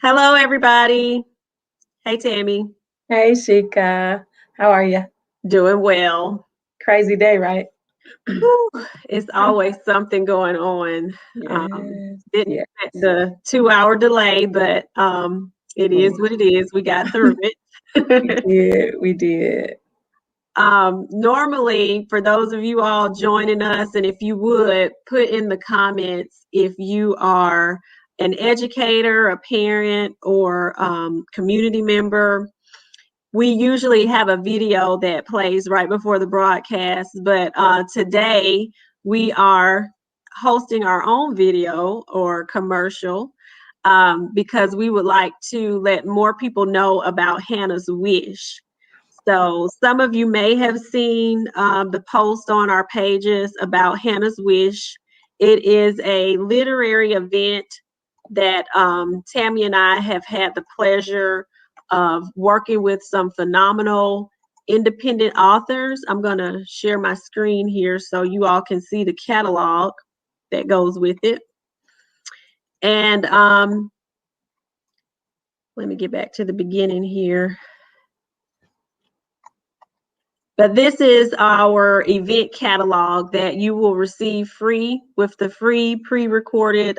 Hello, everybody. Hey, Tammy. Hey, Shika. How are you? Doing well. Crazy day, right? Whew, it's always something going on. Yes, Didn't yes. expect the 2 hour delay, but it is Oh, what it is. We got through we it. did. We did. Normally, for those of you all joining us, and if you would put in the comments if you are an educator, a parent, or community member. We usually have a video that plays right before the broadcast, but today we are hosting our own video or commercial because we would like to let more people know about Hannah's Wish. So, some of you may have seen the post on our pages about Hannah's Wish. It is a literary event that Tammy and I have had the pleasure of working with some phenomenal independent authors. I'm going to share my screen here so you all can see the catalog that goes with it. And let me get back to the beginning here. But this is our event catalog that you will receive free with the free pre-recorded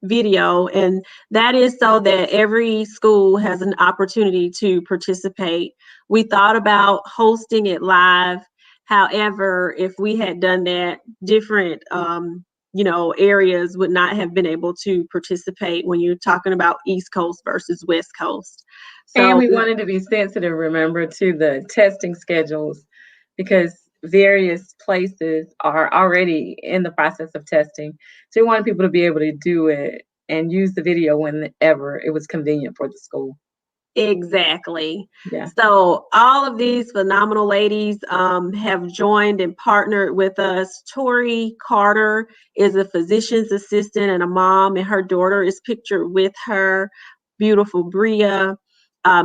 video. And that is so that every school has an opportunity to participate. We thought about hosting it live. However, if we had done that, different areas would not have been able to participate when you're talking about East Coast versus West Coast. And So we wanted to be sensitive, remember, to the testing schedules because various places are already in the process of testing. So we wanted people to be able to do it and use the video whenever it was convenient for the school. exactly. Yeah. So all of these phenomenal ladies have joined and partnered with us. Tori Carter is a physician's assistant and a mom, and her daughter is pictured with her. Beautiful Bria.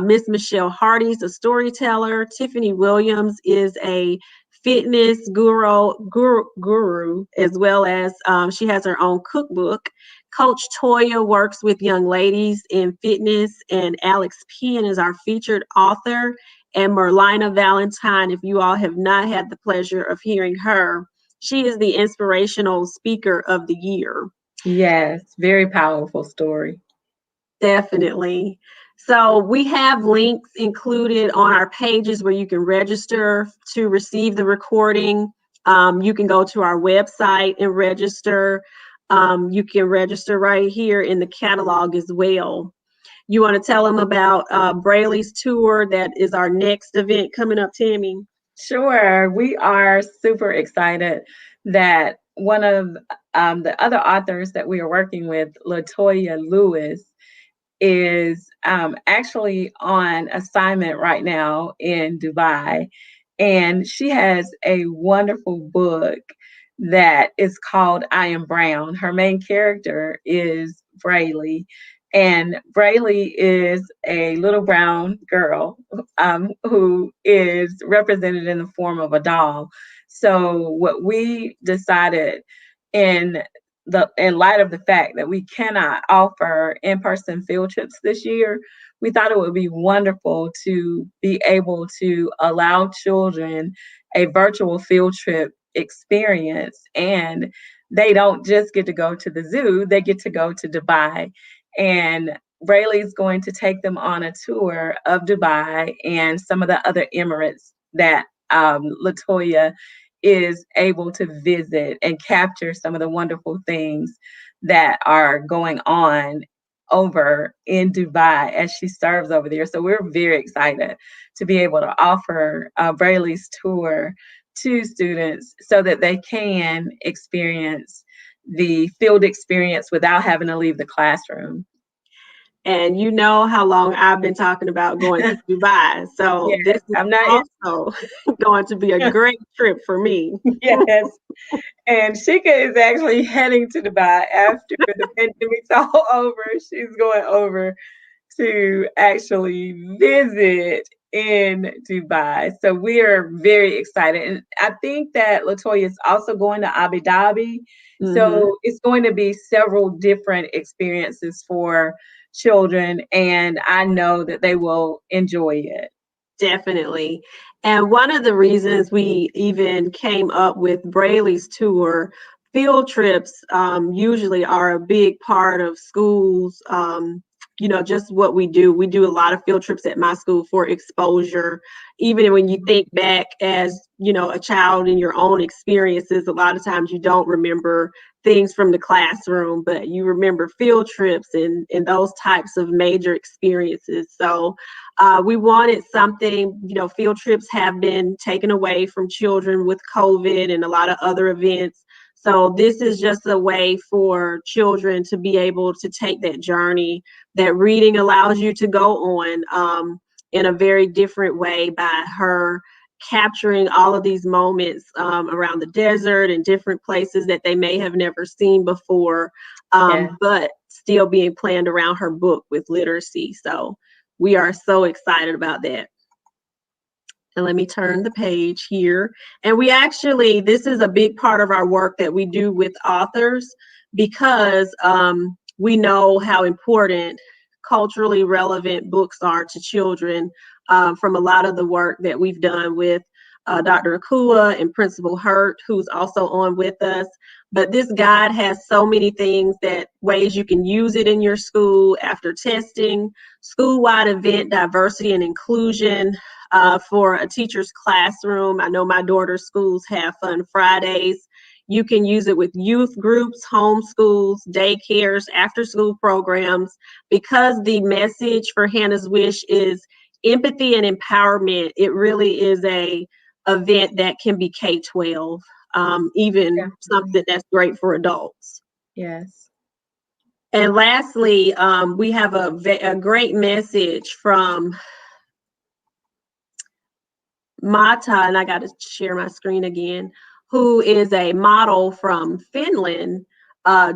Miss Michelle Hardy's a storyteller. Tiffany Williams is a fitness guru as well as she has her own cookbook. Coach Toya works with young ladies in fitness, and Alex Pean is our featured author. And Merlina Valentine, if you all have not had the pleasure of hearing her, she is the inspirational speaker of the year. Yes. Very powerful story. Definitely. So we have links included on our pages where you can register to receive the recording. You can go to our website and register. You can register right here in the catalog as well. You want to tell them about Brayley's tour that is our next event coming up, Tammy? Sure. We are super excited that one of the other authors that we are working with, Latoya Lewis, is actually on assignment right now in Dubai. And she has a wonderful book that is called I Am Brown. Her main character is Brayley. And Brayley is a little brown girl who is represented in the form of a doll. So, what we decided in in light of the fact that we cannot offer in-person field trips this year, we thought it would be wonderful to be able to allow children a virtual field trip experience, and they don't just get to go to the zoo, they get to go to Dubai. And Brayley's going to take them on a tour of Dubai and some of the other Emirates that Latoya is able to visit and capture some of the wonderful things that are going on over in Dubai as she serves over there. So we're very excited to be able to offer Brayley's tour to students so that they can experience the field experience without having to leave the classroom. And you know how long I've been talking about going to Dubai. So Yes, this is I'm not. also going to be a great trip for me. Yes, and Shika is actually heading to Dubai after the pandemic's all over. She's going over to actually visit in Dubai. So we are very excited. And I think that Latoya is also going to Abu Dhabi. Hmm. So it's going to be several different experiences for children, and I know that they will enjoy it. Definitely. And one of the reasons we even came up with Brayley's tour, field trips usually are a big part of schools. Just what we do. We do a lot of field trips at my school for exposure. Even when you think back as, a child in your own experiences, a lot of times you don't remember things from the classroom, but you remember field trips and those types of major experiences. So we wanted something, field trips have been taken away from children with COVID and a lot of other events. So this is just a way for children to be able to take that journey that reading allows you to go on in a very different way by her capturing all of these moments around the desert and different places that they may have never seen before, but still being planned around her book with literacy. So we are so excited about that. And let me turn the page here. And this is a big part of our work that we do with authors because we know how important culturally relevant books are to children from a lot of the work that we've done with Dr. Akua and Principal Hurt, who's also on with us. But this guide has so many ways you can use it in your school after testing, school-wide event diversity and inclusion, for a teacher's classroom. I know my daughter's schools have Fun Fridays. You can use it with youth groups, homeschools, daycares, after-school programs, because the message for Hannah's Wish is empathy and empowerment. It really is a event that can be K-12, even something that's great for adults. Yes. And lastly, we have a great message from Mata, and I got to share my screen again, who is a model from Finland,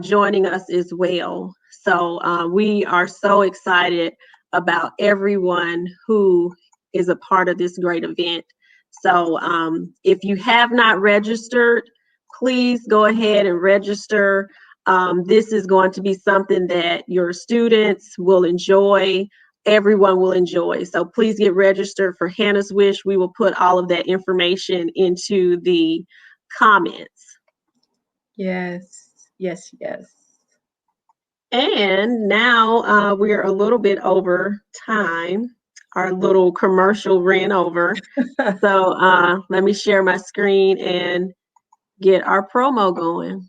joining us as well. So we are so excited about everyone who is a part of this great event. So if you have not registered, please go ahead and register. This is going to be something that your students will enjoy. Everyone will enjoy. So please get registered for Hannah's Wish. We will put all of that information into the comments. Yes, yes, yes. And now we're a little bit over time. Our little commercial ran over. So let me share my screen and get our promo going.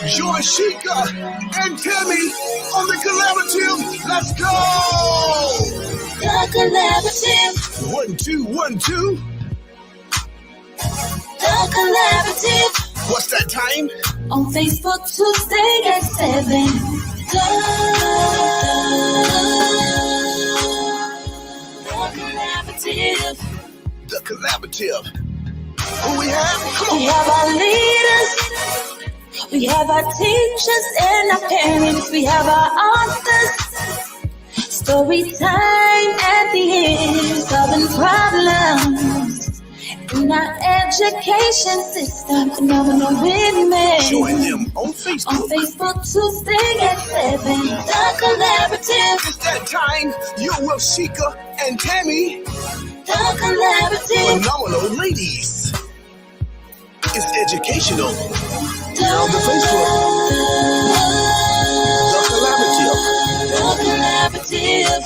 Join Sheikah and Timmy on the collaborative. Let's go! The collaborative. 1, 2, 1, 2. The collaborative. What's that time? On Facebook Tuesday at 7. The collaborative. Who we have? Come on. We have our leaders. We have our teachers and our parents. We have our authors. Story time at the end. Solving problems in our education system. Phenomenal women. Join them on Facebook. On Facebook Tuesday at 7. The collaborative. It's that time. You're with Sheikah and Tammy. The collaborative. Phenomenal ladies. It's educational. On the Facebook. The collaborative.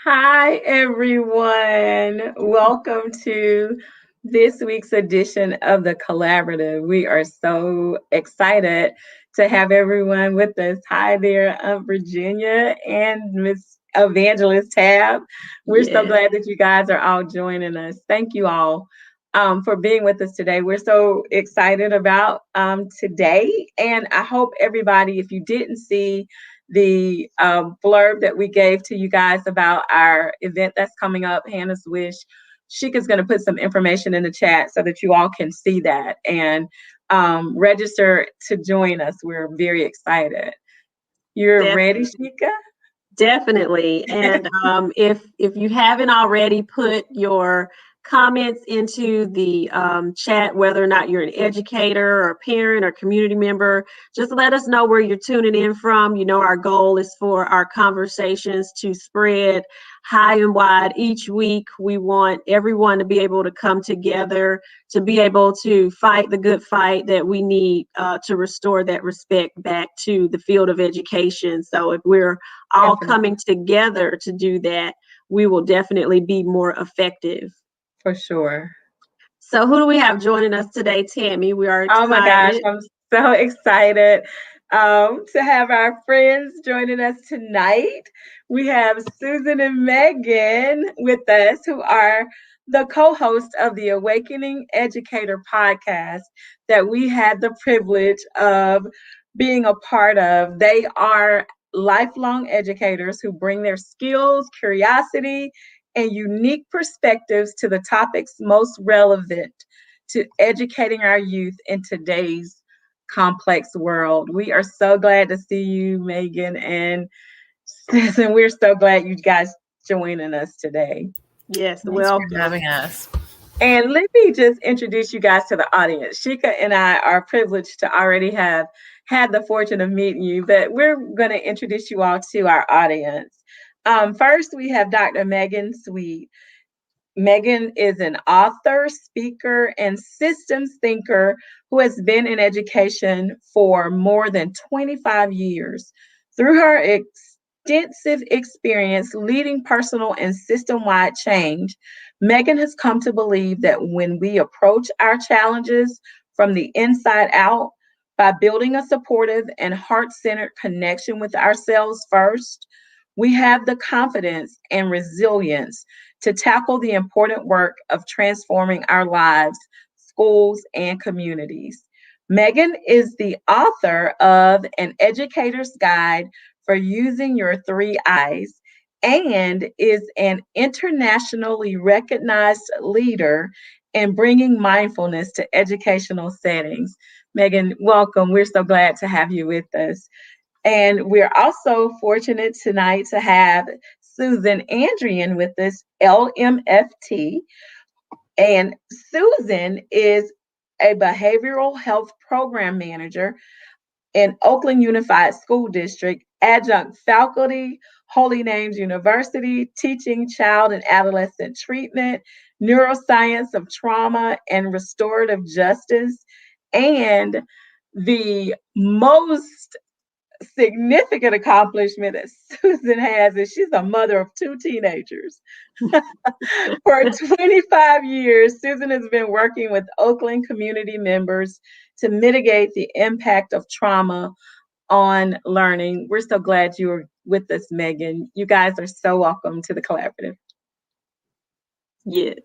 Hi, everyone. Welcome to this week's edition of The Collaborative. We are so excited to have everyone with us. Hi there, Virginia and Miss Evangelist Tab. We're so glad that you guys are all joining us. Thank you all for being with us today. We're so excited about today, and I hope everybody, if you didn't see the blurb that we gave to you guys about our event that's coming up, Hannah's Wish Sheikah's going to put some information in the chat so that you all can see that and register to join us. We're very excited. You're ready, Sheikah? Definitely. And if you haven't already put your comments into the chat, whether or not you're an educator or a parent or community member, just let us know where you're tuning in from. You know, our goal is for our conversations to spread high and wide each week. We want everyone to be able to come together, to be able to fight the good fight that we need to restore that respect back to the field of education. So if we're all coming together to do that, we will definitely be more effective. For sure. So who do we have joining us today, Tammy? We are excited. Oh my gosh, I'm so excited to have our friends joining us tonight. We have Susan and Megan with us, who are the co-hosts of the Awakening Educator podcast that we had the privilege of being a part of. They are lifelong educators who bring their skills, curiosity, and unique perspectives to the topics most relevant to educating our youth in today's complex world. We are so glad to see you, Megan and Susan. We're so glad you guys joining us today. Yes, welcome for having us. And let me just introduce you guys to the audience. Sheikah and I are privileged to already have had the fortune of meeting you, but we're going to introduce you all to our audience. First, we have Dr. Megan Sweet. Megan is an author, speaker, and systems thinker who has been in education for more than 25 years. Through her extensive experience leading personal and system-wide change, Megan has come to believe that when we approach our challenges from the inside out, by building a supportive and heart-centered connection with ourselves first, we have the confidence and resilience to tackle the important work of transforming our lives, schools, and communities. Megan is the author of An Educator's Guide for Using Your 3 Eyes and is an internationally recognized leader in bringing mindfulness to educational settings. Megan, welcome. We're so glad to have you with us. And we're also fortunate tonight to have Susan Andrian with us, LMFT. And Susan is a behavioral health program manager in Oakland Unified School District, adjunct faculty, Holy Names University, teaching child and adolescent treatment, neuroscience of trauma and restorative justice. And the most significant accomplishment that Susan has is she's a mother of 2 teenagers. For 25 years, Susan has been working with Oakland community members to mitigate the impact of trauma on learning. We're so glad you were with us, Megan. You guys are so welcome to the collaborative. Yeah.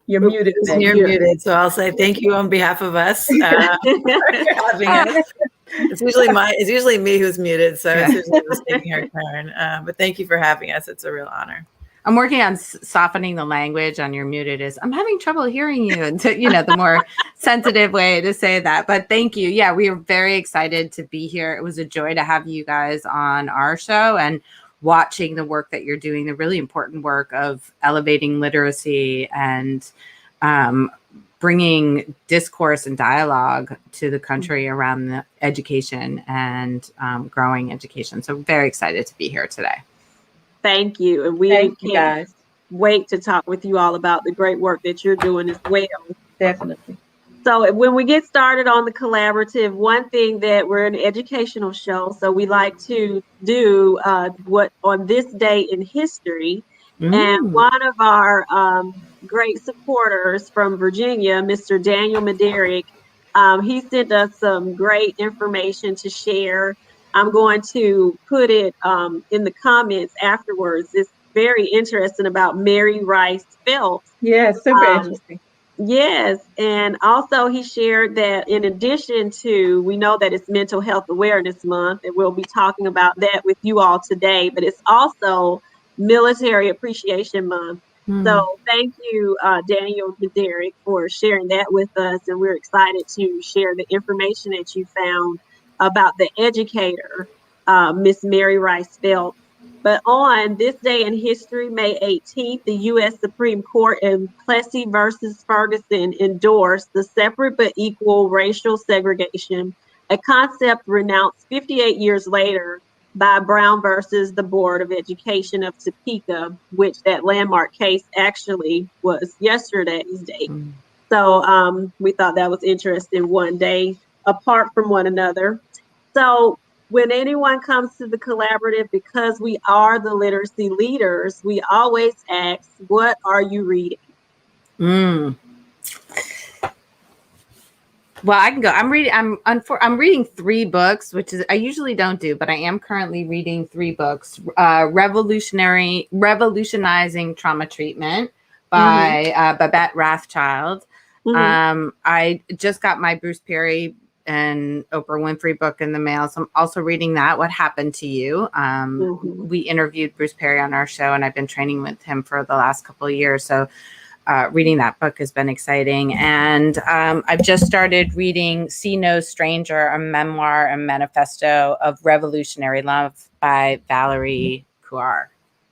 You're muted, Megan. You're muted, so I'll say thank you on behalf of us for having us. It's usually me who's muted, so Susan was taking her turn. But thank you for having us. It's a real honor. I'm working on softening the language on your muted is I'm having trouble hearing you, and the more sensitive way to say that. But thank you. Yeah, we are very excited to be here. It was a joy to have you guys on our show and watching the work that you're doing, the really important work of elevating literacy and bringing discourse and dialogue to the country around the education and growing education. So very excited to be here today. Thank you. And we can't wait to talk with you all about the great work that you're doing as well. Definitely. So when we get started on the collaborative, one thing that we're an educational show, so we like to do what on this day in history. And one of our great supporters from Virginia, Mr. Daniel Mederick, he sent us some great information to share. I'm going to put it in the comments afterwards. It's very interesting about Mary Rice Phelps. Yeah, super interesting. Yes, and also he shared that in addition to, we know that it's Mental Health Awareness Month, and we'll be talking about that with you all today, but it's also Military Appreciation Month. So thank you, Daniel and Derek, for sharing that with us. And we're excited to share the information that you found about the educator, Miss Mary Rice Phelps. But on this day in history, May 18th, the U.S. Supreme Court in Plessy versus Ferguson endorsed the separate but equal racial segregation, a concept renounced 58 years later by Brown versus the Board of Education of Topeka, which that landmark case actually was yesterday's date. So we thought that was interesting, one day apart from one another. So when anyone comes to the collaborative, because we are the literacy leaders, we always ask, what are you reading? Well, I can go. I'm reading 3 books, which is I usually don't do, but I am currently reading 3 books. Revolutionizing Trauma Treatment by Babette Rothschild. I just got my Bruce Perry and Oprah Winfrey book in the mail, so I'm also reading that. What Happened to You? We interviewed Bruce Perry on our show, and I've been training with him for the last couple of years. So reading that book has been exciting. And I've just started reading See No Stranger, a memoir and manifesto of revolutionary love by Valerie Couar.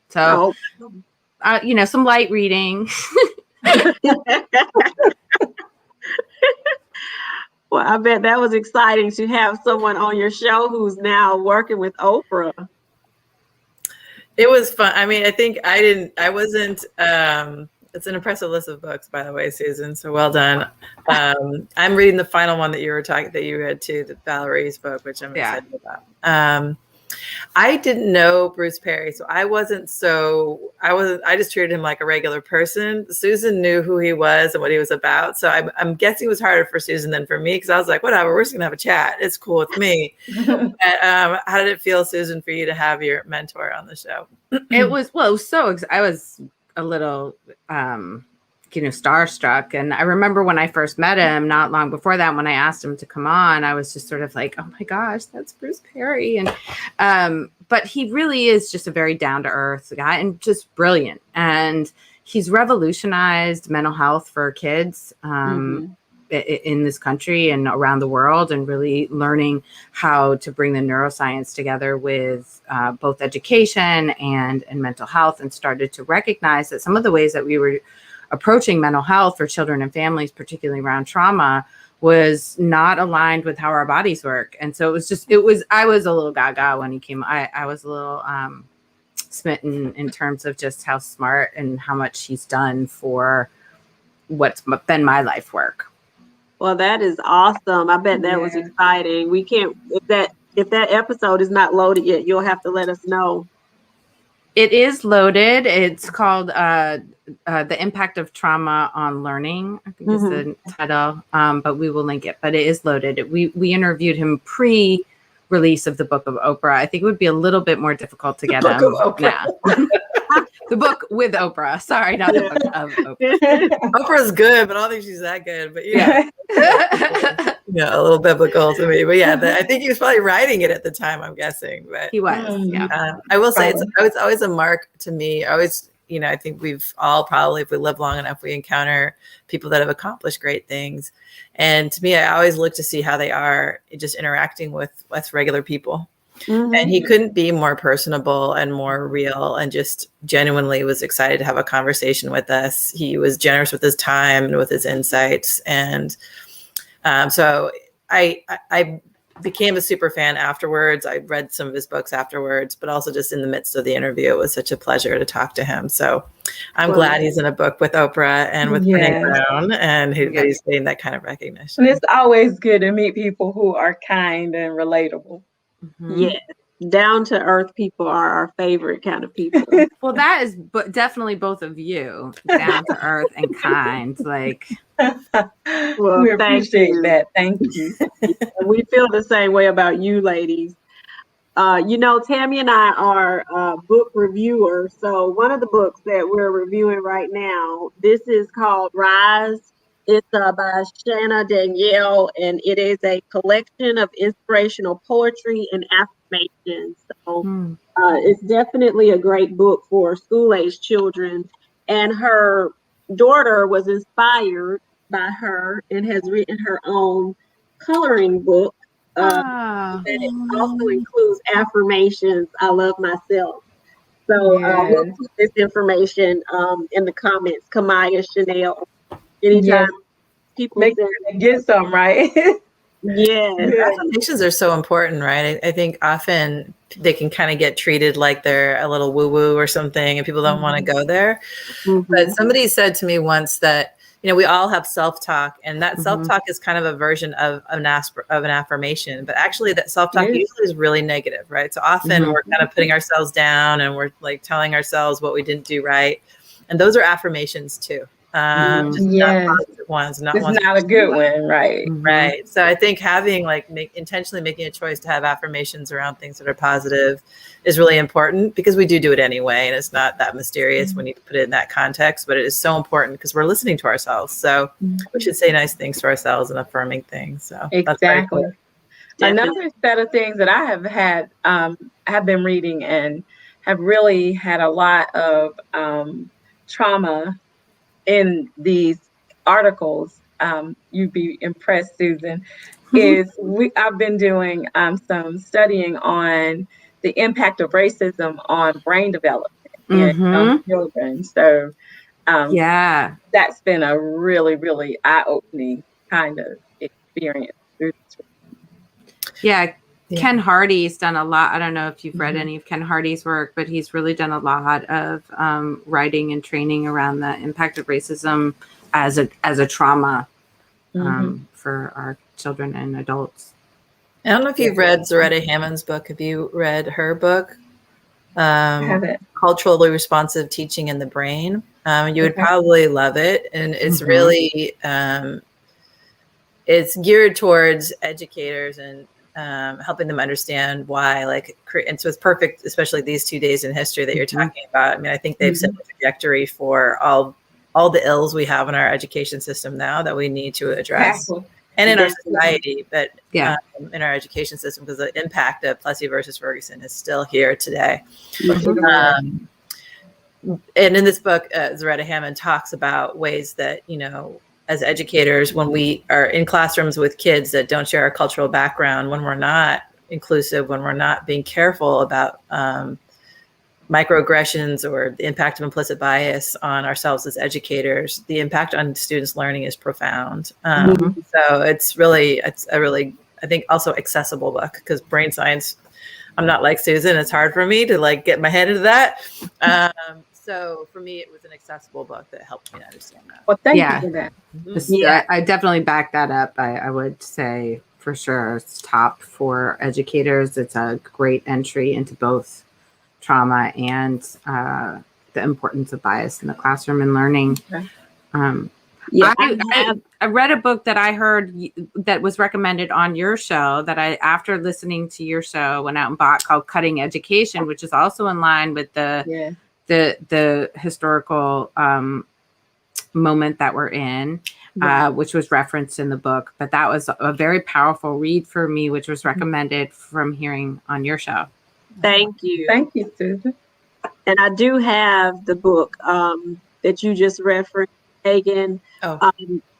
So, some light reading. Well, I bet that was exciting to have someone on your show who's now working with Oprah. It was fun. I mean, I wasn't, it's an impressive list of books, by the way, Susan. So well done. I'm reading the final one that you read too, the Valerie's book, which I'm excited about. I didn't know Bruce Perry, so I just treated him like a regular person. Susan knew who he was and what he was about. So I'm guessing it was harder for Susan than for me, because I was like, whatever, we're just gonna have a chat. It's cool with me. How did it feel, Susan, for you to have your mentor on the show? I was a little, starstruck. And I remember when I first met him, not long before that, when I asked him to come on, I was just sort of like, oh my gosh, that's Bruce Perry. And, but he really is just a very down to earth guy and just brilliant. And he's revolutionized mental health for kids, in this country and around the world, and really learning how to bring the neuroscience together with both education and mental health, and started to recognize that some of the ways that we were approaching mental health for children and families, particularly around trauma, was not aligned with how our bodies work. And so I was a little gaga when he came. I was a little smitten in terms of just how smart and how much he's done for what's been my life work. Well, that is awesome. I bet that was exciting. We can't, if that episode is not loaded yet, you'll have to let us know. It is loaded. It's called The Impact of Trauma on Learning, I think is the title, but we will link it. But it is loaded. We interviewed him pre-release of the Book of Oprah. I think it would be a little bit more difficult to get him. The book with Oprah. Sorry, not the book of Oprah. Oprah's good, but I don't think she's that good. But a little biblical to me. But I think he was probably writing it at the time, I'm guessing. But he was. I will say it's always a mark to me. I think we've all probably, if we live long enough, we encounter people that have accomplished great things. And to me, I always look to see how they are just interacting with regular people. And he couldn't be more personable and more real, and just genuinely was excited to have a conversation with us. He was generous with his time and with his insights. And so I became a super fan afterwards. I read some of his books afterwards, but also just in the midst of the interview, it was such a pleasure to talk to him. So I'm glad he's in a book with Oprah and with Brene Brown, and he's getting that kind of recognition. And it's always good to meet people who are kind and relatable. Yes, down to earth people are our favorite kind of people. Well, that is definitely both of you, down to earth and kind. Like, well, we appreciate that. Thank you. We feel the same way about you, ladies. Tammy and I are book reviewers. So one of the books that we're reviewing right now, this is called Rise. It's by Shanna Danielle, and it is a collection of inspirational poetry and affirmations. So it's definitely a great book for school-age children. and her daughter was inspired by her and has written her own coloring book Ah. that it also includes affirmations. I love myself. So we'll Yes. put this information in the comments. Kamaya, Chanel, anytime Yes. people Make send. sure they get some, right? Yes. Affirmations are so important, right? I think often they can kind of get treated like they're a little woo-woo or something, and people don't want to go there. But somebody said to me once that, we all have self-talk, and that self-talk is kind of a version of an affirmation, but actually that self-talk usually is really negative, right? So often we're kind of putting ourselves down and we're like telling ourselves what we didn't do right. And those are affirmations too. Just not positive ones, not It's ones. not a good one, right? Right. So I think having intentionally making a choice to have affirmations around things that are positive is really important, because we do it anyway. And it's not that mysterious when you put it in that context, but it is so important because we're listening to ourselves. So we should say nice things to ourselves and affirming things. So Exactly. Definitely. Another set of things that I have been reading and have really had a lot of trauma in these articles, you'd be impressed, Susan, is I've been doing some studying on the impact of racism on brain development in young children. So that's been a really, really eye-opening kind of experience. Yeah. Ken Hardy's done a lot. I don't know if you've read any of Ken Hardy's work, but he's really done a lot of writing and training around the impact of racism as a trauma for our children and adults. I don't know if you've read Zaretta Hammond's book. Have you read her book? Culturally Responsive Teaching in the Brain. You would probably love it. And it's really, it's geared towards educators and helping them understand why, and so it's perfect, especially these 2 days in history that you're talking about. I mean, I think they've set the trajectory for all the ills we have in our education system now that we need to address. And in our society, but in our education system, because the impact of Plessy versus Ferguson is still here today. And in this book, Zaretta Hammond talks about ways that, as educators, when we are in classrooms with kids that don't share our cultural background, when we're not inclusive, when we're not being careful about microaggressions or the impact of implicit bias on ourselves as educators, the impact on students' learning is profound. So it's a really, I think, also accessible book, because brain science, I'm not like Susan. It's hard for me to get my head into that. So for me, it was an accessible book that helped me understand that. Well, thank you for that. I definitely back that up. I would say for sure it's top for educators. It's a great entry into both trauma and the importance of bias in the classroom and learning. I read a book that I heard that was recommended on your show that I, after listening to your show, went out and bought, called Cutting Education, which is also in line with the historical moment that we're in, which was referenced in the book. But that was a very powerful read for me, which was recommended from hearing on your show. Thank you. Thank you, Susan. And I do have the book that you just referenced, Megan.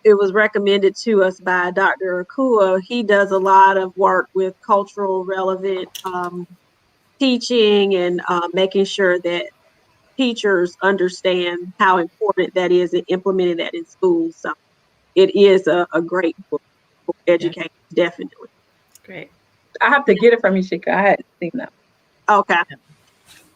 It was recommended to us by Dr. Akua. He does a lot of work with cultural relevant teaching and making sure that teachers understand how important that is and implementing that in schools. So it is a great book for educators, definitely. Great. I have to get it from you, Shika. I hadn't seen that. Okay.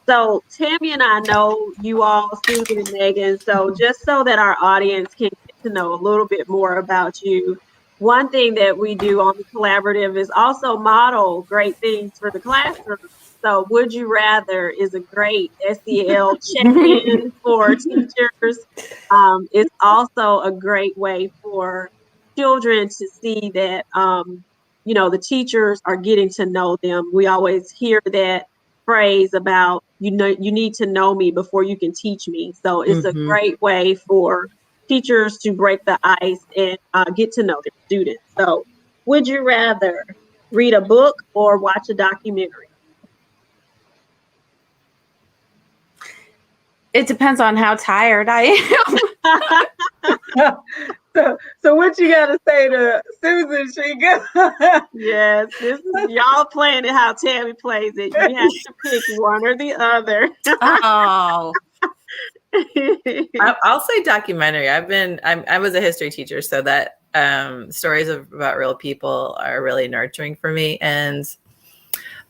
So Tammy and I know you all, Susan and Megan. So just so that our audience can get to know a little bit more about you, one thing that we do on the collaborative is also model great things for the classroom. So Would You Rather is a great SEL check-in for teachers. It's also a great way for children to see that, the teachers are getting to know them. We always hear that phrase about, you need to know me before you can teach me. So it's a great way for teachers to break the ice and get to know their students. So would you rather read a book or watch a documentary? It depends on how tired I am. So what you got to say to Susan? She go. Yes, this is y'all playing it how Tammy plays it. You have to pick one or the other. Oh, I'll say documentary. I was a history teacher, so that stories about real people are really nurturing for me. And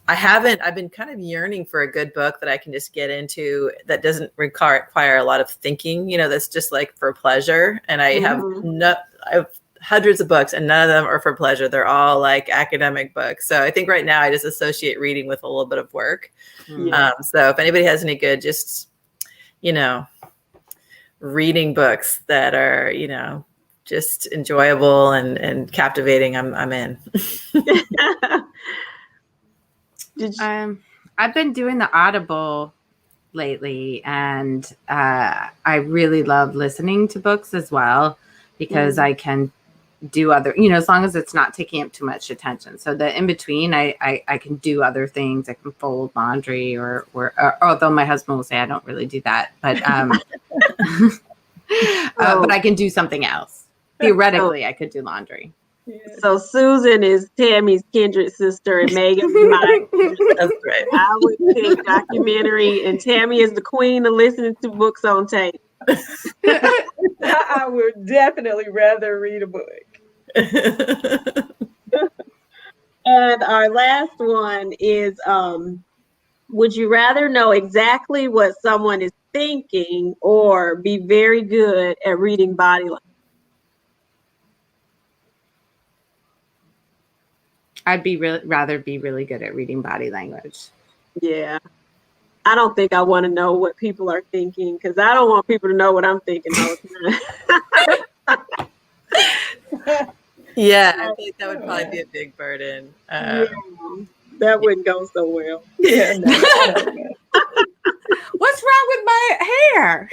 I've been kind of yearning for a good book that I can just get into that doesn't require a lot of thinking, that's just like for pleasure. And I have hundreds of books and none of them are for pleasure. They're all like academic books. So I think right now I just associate reading with a little bit of work. So if anybody has any good, just, reading books that are, just enjoyable and captivating, I'm in. I've been doing the Audible lately, and I really love listening to books as well because I can do other, as long as it's not taking up too much attention. So the in between, I can do other things. I can fold laundry, or although my husband will say I don't really do that, but but I can do something else. Theoretically, I could do laundry. So Susan is Tammy's kindred sister, and Megan's mine. That's right. I would pick documentary, and Tammy is the queen of listening to books on tape. I would definitely rather read a book. And our last one is, would you rather know exactly what someone is thinking or be very good at reading body language? I'd rather be really good at reading body language. Yeah. I don't think I want to know what people are thinking because I don't want people to know what I'm thinking all the time. Yeah, I think that would probably be a big burden. Yeah, that wouldn't go so well. Yeah, no. What's wrong with my hair?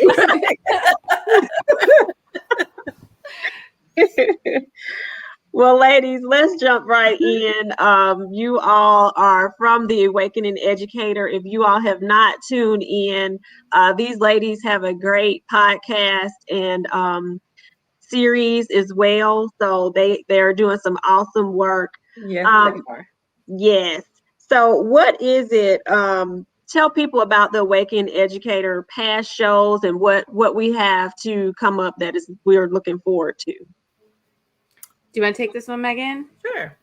Well, ladies, let's jump right in. You all are from the Awakening Educator. If you all have not tuned in, these ladies have a great podcast and series as well. So they're doing some awesome work. Yes, they are. Yes. So what is it? Tell people about the Awakening Educator past shows and what we have to come up that we're looking forward to. Do you want to take this one, Megan? Sure.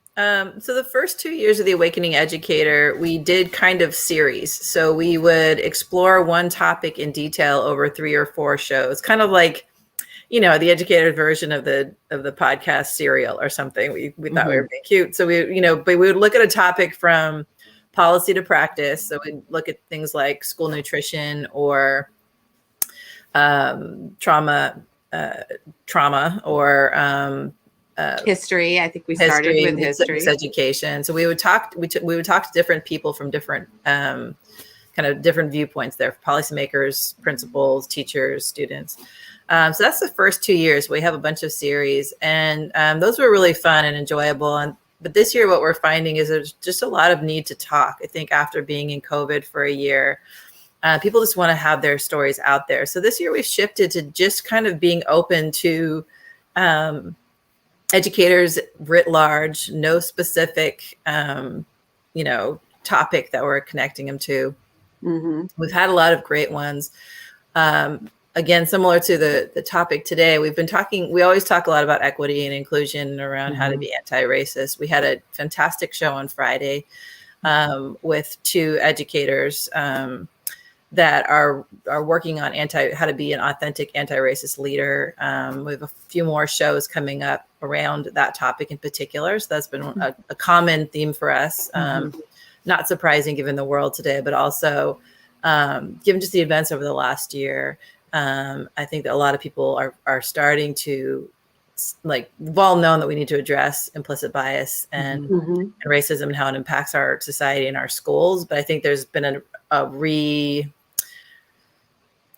So the first 2 years of the Awakening Educator, we did kind of series. So we would explore one topic in detail over 3 or 4 shows, kind of like, the educator version of the podcast serial or something. We thought we were being cute. So but we would look at a topic from policy to practice. So we'd look at things like school nutrition or trauma or history. I think we started with history. Education. So we would talk to different people from different kind of different viewpoints there, policymakers, principals, teachers, students. So that's the first 2 years. We have a bunch of series, and those were really fun and enjoyable. But this year, what we're finding is there's just a lot of need to talk. I think after being in COVID for a year, people just want to have their stories out there. So this year we've shifted to just kind of being open to educators writ large, no specific, topic that we're connecting them to. We've had a lot of great ones. Again, similar to the topic today, we always talk a lot about equity and inclusion around how to be anti-racist. We had a fantastic show on Friday with 2 educators that are working on how to be an authentic anti-racist leader. We have a few more shows coming up around that topic in particular. So that's been a common theme for us. Not surprising given the world today, but also given just the events over the last year. I think that a lot of people are starting to, like, we've all known that we need to address implicit bias and racism and how it impacts our society and our schools. But I think there's been a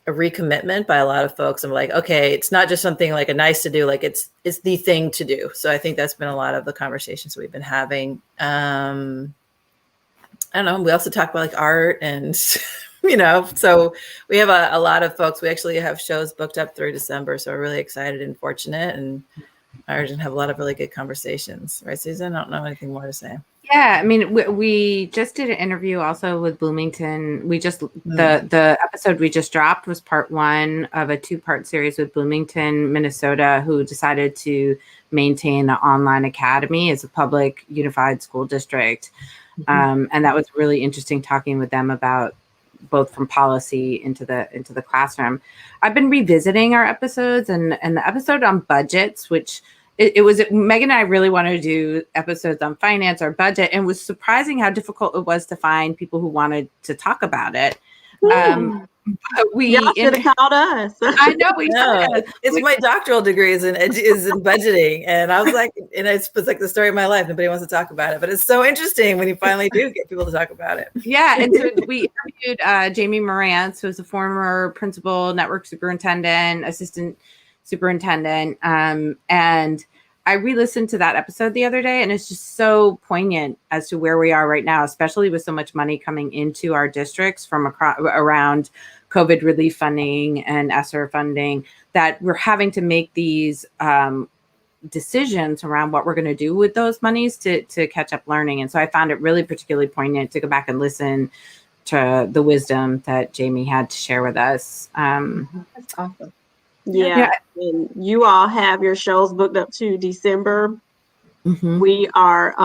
recommitment by a lot of folks. I'm like, okay, it's not just something like a nice to do, like it's the thing to do. So I think that's been a lot of the conversations we've been having. I don't know. We also talk about like art and So we have a lot of folks. We actually have shows booked up through December. So we're really excited and fortunate. And I urgent have a lot of really good conversations. Right, Susan? I don't know anything more to say. Yeah, I mean, we just did an interview also with Bloomington. The episode we just dropped was part 1 of a 2-part series with Bloomington, Minnesota, who decided to maintain an online academy as a public unified school district. And that was really interesting talking with them about both from policy into the classroom. I've been revisiting our episodes and the episode on budgets, which it was Megan and I really wanted to do episodes on finance or budget, and it was surprising how difficult it was to find people who wanted to talk about it. Y'all should have called us. I know it's my doctoral degree is in budgeting, and I was like, and it's like the story of my life. Nobody wants to talk about it, but it's so interesting when you finally do get people to talk about it. Yeah, and so we interviewed Jamie Morantz, who's a former principal, network superintendent, assistant superintendent, and I re-listened to that episode the other day, and it's just so poignant as to where we are right now, especially with so much money coming into our districts from around COVID relief funding and ESSER funding, that we're having to make these decisions around what we're going to do with those monies to catch up learning. And so I found it really particularly poignant to go back and listen to the wisdom that Jamie had to share with us. That's awesome. Yeah. And you all have your shows booked up to December. We are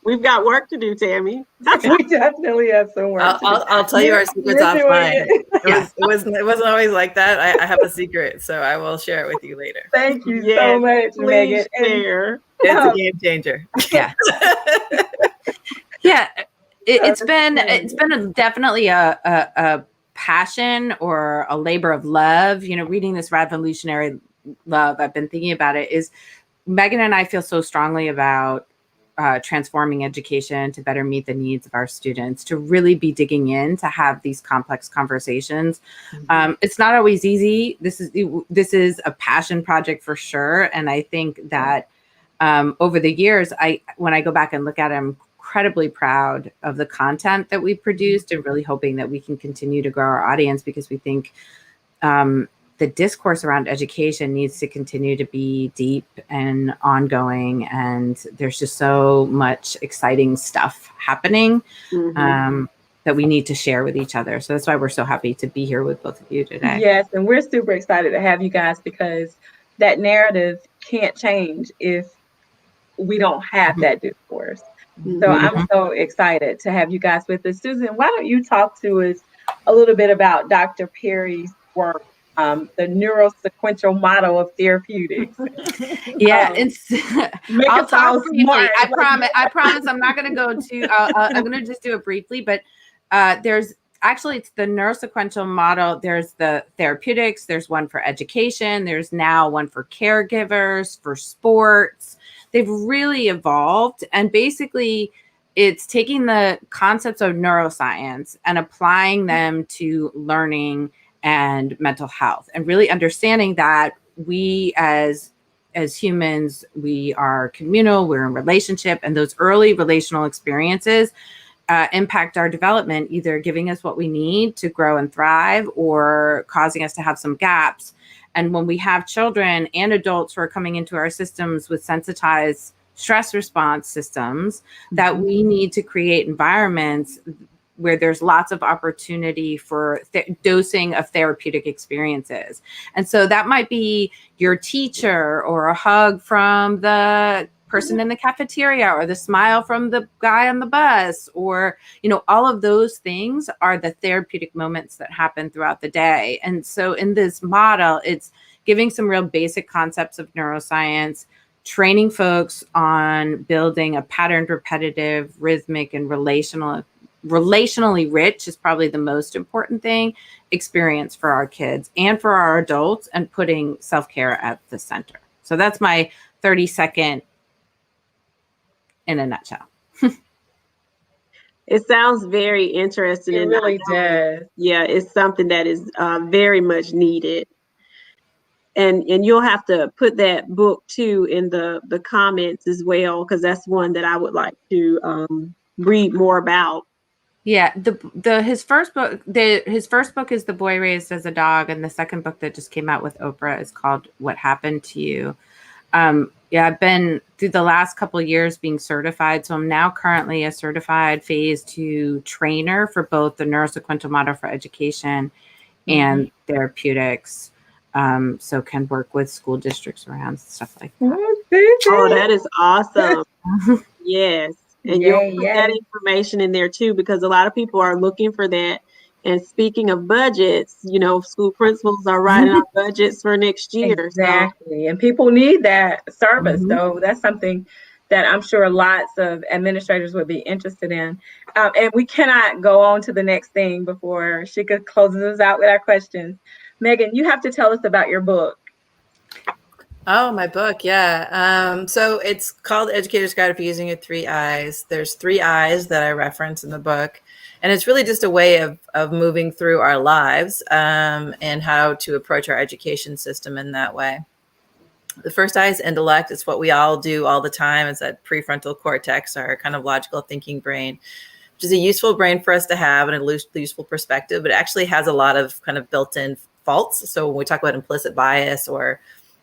we've got work to do, Tammy. We definitely have some work. I'll tell you our secrets offline. It wasn't always like that. I have a secret, so I will share it with you later. Thank you so much, Megan. Share. It's a game changer. Yeah. Yeah. It's been definitely a passion or a labor of love. Reading this Revolutionary Love, I've been thinking about it, is Megan and I feel so strongly about transforming education to better meet the needs of our students, to really be digging in, to have these complex conversations. It's not always easy. This is a passion project for sure. And I think that over the years, when I go back and look at it, I'm incredibly proud of the content that we produced, and really hoping that we can continue to grow our audience, because we think the discourse around education needs to continue to be deep and ongoing. And there's just so much exciting stuff happening that we need to share with each other. So that's why we're so happy to be here with both of you today. Yes, and we're super excited to have you guys, because that narrative can't change if we don't have that discourse. So I'm so excited to have you guys with us. Susan, why don't you talk to us a little bit about Dr. Perry's work, the neurosequential model of therapeutics? Yeah, I'll talk briefly. I promise I'm not going to go to, I'm going to just do it briefly, but it's the neurosequential model. There's the therapeutics, there's one for education, there's now one for caregivers, for sports. They've really evolved, and basically it's taking the concepts of neuroscience and applying them to learning and mental health, and really understanding that we as humans, we are communal, we're in relationship, and those early relational experiences impact our development, either giving us what we need to grow and thrive or causing us to have some gaps. And when we have children and adults who are coming into our systems with sensitized stress response systems, that we need to create environments where there's lots of opportunity for dosing of therapeutic experiences. And so that might be your teacher, or a hug from the person in the cafeteria, or the smile from the guy on the bus, or, all of those things are the therapeutic moments that happen throughout the day. And so in this model, it's giving some real basic concepts of neuroscience, training folks on building a patterned, repetitive, rhythmic, and relationally rich is probably the most important thing, experience for our kids and for our adults, and putting self-care at the center. So that's my 30-second in a nutshell. It sounds very interesting. It really does. Yeah, it's something that is very much needed. And you'll have to put that book too in the comments as well, because that's one that I would like to read more about. Yeah, his first book is The Boy Raised as a Dog, and the second book that just came out with Oprah is called What Happened to You. Yeah, I've been through the last couple of years being certified, so I'm now currently a certified phase 2 trainer for both the neurosequential model for education and therapeutics. So can work with school districts around stuff like that. Oh, that is awesome. Yes. And you'll put Yay. that information in there too, because a lot of people are looking for that. And speaking of budgets, school principals are writing our budgets for next year. Exactly. And people need that service. Mhm. So that's something that I'm sure lots of administrators would be interested in. And we cannot go on to the next thing before Shika closes us out with our questions. Megan, you have to tell us about your book. Oh, my book. Yeah. So it's called Educator's Guide for Using Your 3 Eyes. There's 3 eyes that I reference in the book. And it's really just a way of moving through our lives and how to approach our education system in that way. The first eye is intellect. It's what we all do all the time. It's that prefrontal cortex, our kind of logical thinking brain, which is a useful brain for us to have and a useful perspective, but it actually has a lot of kind of built-in faults. So when we talk about implicit bias or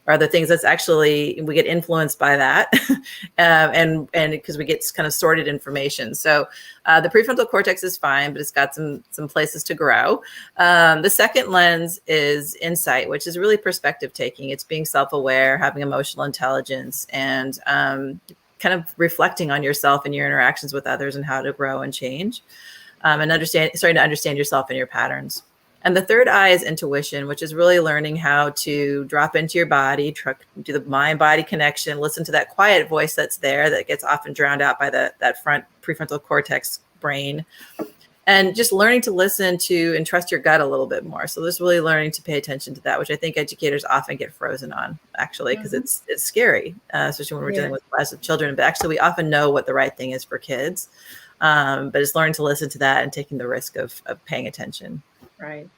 other things, that's actually, we get influenced by that and because we get kind of sorted information. So the prefrontal cortex is fine, but it's got some places to grow. The second lens is insight, which is really perspective taking. It's being self-aware, having emotional intelligence, and kind of reflecting on yourself and your interactions with others and how to grow and change, and starting to understand yourself and your patterns. And the third eye is intuition, which is really learning how to drop into your body, do the mind-body connection, listen to that quiet voice that's there that gets often drowned out by that front prefrontal cortex brain, and just learning to listen to and trust your gut a little bit more. So there's really learning to pay attention to that, which I think educators often get frozen on, actually, because it's scary, especially when we're dealing with lives of children. But actually, we often know what the right thing is for kids. But it's learning to listen to that and taking the risk of paying attention. Right.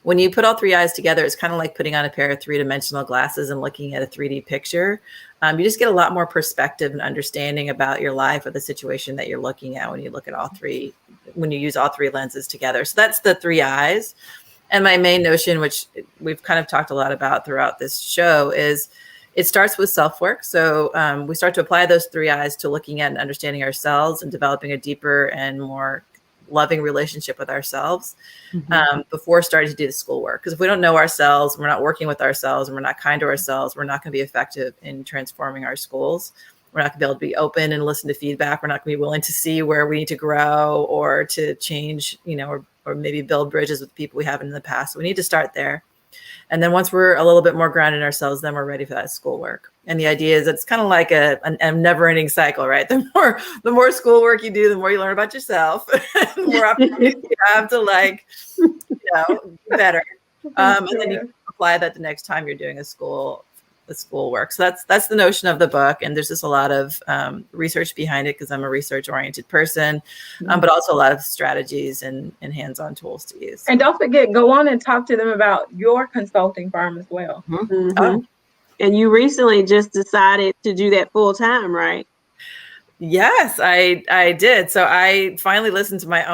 When you put all 3 eyes together, it's kind of like putting on a pair of 3-dimensional glasses and looking at a 3D picture. You just get a lot more perspective and understanding about your life or the situation that you're looking at when you look at when you use all 3 lenses together. So that's the 3 eyes. And my main notion, which we've kind of talked a lot about throughout this show, is it starts with self-work. So we start to apply those 3 eyes to looking at and understanding ourselves and developing a deeper and more loving relationship with ourselves before starting to do the schoolwork. Because if we don't know ourselves, we're not working with ourselves, and we're not kind to ourselves, we're not going to be effective in transforming our schools. We're not going to be able to be open and listen to feedback. We're not going to be willing to see where we need to grow or to change, or maybe build bridges with people we haven't in the past. So we need to start there. And then once we're a little bit more grounded in ourselves, then we're ready for that schoolwork. And the idea is it's kind of like a never-ending cycle, right? The more schoolwork you do, the more you learn about yourself, the more opportunities you have to do better. And then you apply that the next time you're doing the schoolwork. So that's the notion of the book. And there's just a lot of research behind it because I'm a research-oriented person, but also a lot of strategies and hands-on tools to use. And don't forget, go on and talk to them about your consulting firm as well. Mm-hmm. Oh. And you recently just decided to do that full time, right? Yes, I did. So I finally watched my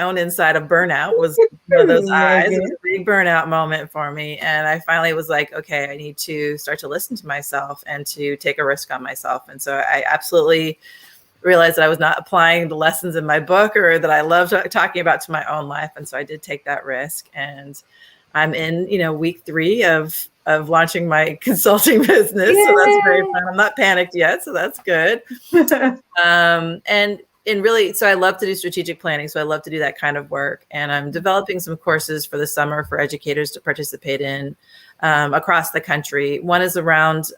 own inside of burnout. Was one of those eyes. It was a big burnout moment for me. And I finally was like, okay, I need to start to listen to myself and to take a risk on myself. And so I absolutely realized that I was not applying the lessons in my book or that I loved talking about to my own life. And so I did take that risk. And I'm in, week 3 of launching my consulting business. Yay! So that's very fun. I'm not panicked yet, so that's good. And really, so I love to do strategic planning. So I love to do that kind of work. And I'm developing some courses for the summer for educators to participate in across the country. One is around,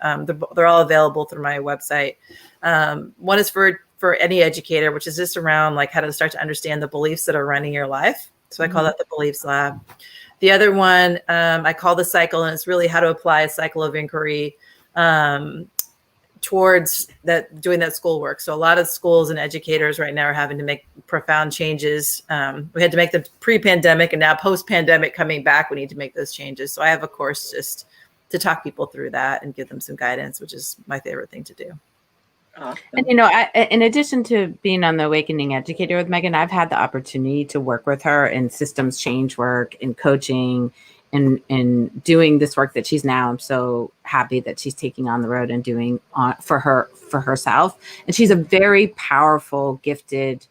they're all available through my website. One is for any educator, which is just around like how to start to understand the beliefs that are running your life. So I call that the Beliefs Lab. The other one I call the cycle, and it's really how to apply a cycle of inquiry towards doing that schoolwork. So a lot of schools and educators right now are having to make profound changes. We had to make them pre-pandemic, and now post-pandemic coming back, we need to make those changes. So I have a course just to talk people through that and give them some guidance, which is my favorite thing to do. Awesome. And in addition to being on the Awakening Educator with Megan, I've had the opportunity to work with her in systems change work, in coaching, in doing this work that she's now. I'm so happy that she's taking on the road and doing for herself. And she's a very powerful, gifted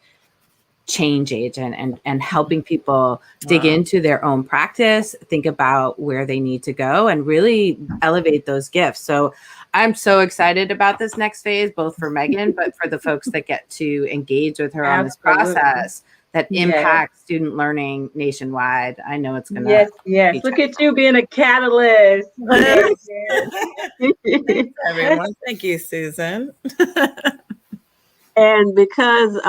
change agent and helping people dig into their own practice, think about where they need to go, and really elevate those gifts. So I'm so excited about this next phase, both for Megan, but for the folks that get to engage with her on this process that impacts student learning nationwide. I know it's going to. Yes. Look at you being a catalyst. Thanks, everyone. Thank you, Susan. And because